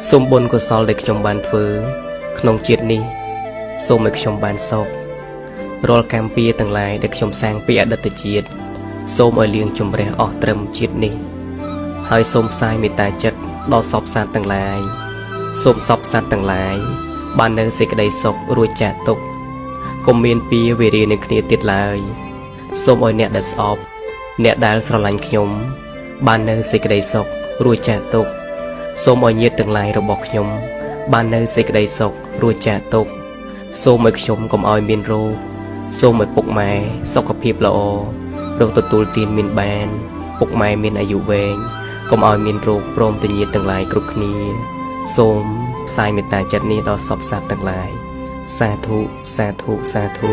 សូមបុណ្យកុសលដែលខ្ញុំបានធ្វើក្នុងជាតិនេះសូមឲ្យខ្ញុំបានសុខរាល់កម្មពៀទាំងឡាយដែលខ្ញុំសាងពីអតីតជាតិសូមឲ្យលាងជម្រះអស់ត្រឹមជាតិនេះហើយសូមផ្សាយមេត្តាចិត្តដល់សពសត្វទាំងឡាយសូមសពសត្វទាំងឡាយបាននៅសេចក្តីសុខរួចចាកទុក្ខកុំមានពៀវេរានឹងគ្នាទៀតឡើយសូមឲ្យអ្នកដែលស្អប់អ្នកដែលស្រឡាញ់ខ្ញុំបាននៅសេចក្តីសុខរួចចាកទុក្ខសូមឲ្យញាតិទាំងឡាយរបស់ខ្ញុំបាននៅសេចក្តីសុខរួចចាកទុក្ខសូមឲ្យខ្ញុំកុំឲ្យមានរោគសូមឲ្យពុកម៉ែសុខភាពល្អរកទទួលទានមានបានពុកម៉ែមានអាយុវែងកុំឲ្យមានរោគព្រមទាំងញាតិទាំងឡាយគ្រប់គ្នាសូមផ្សាយមេត្តាចិត្តនេះដល់សពសត្វទាំងឡាយសាធុសាធុសាធុ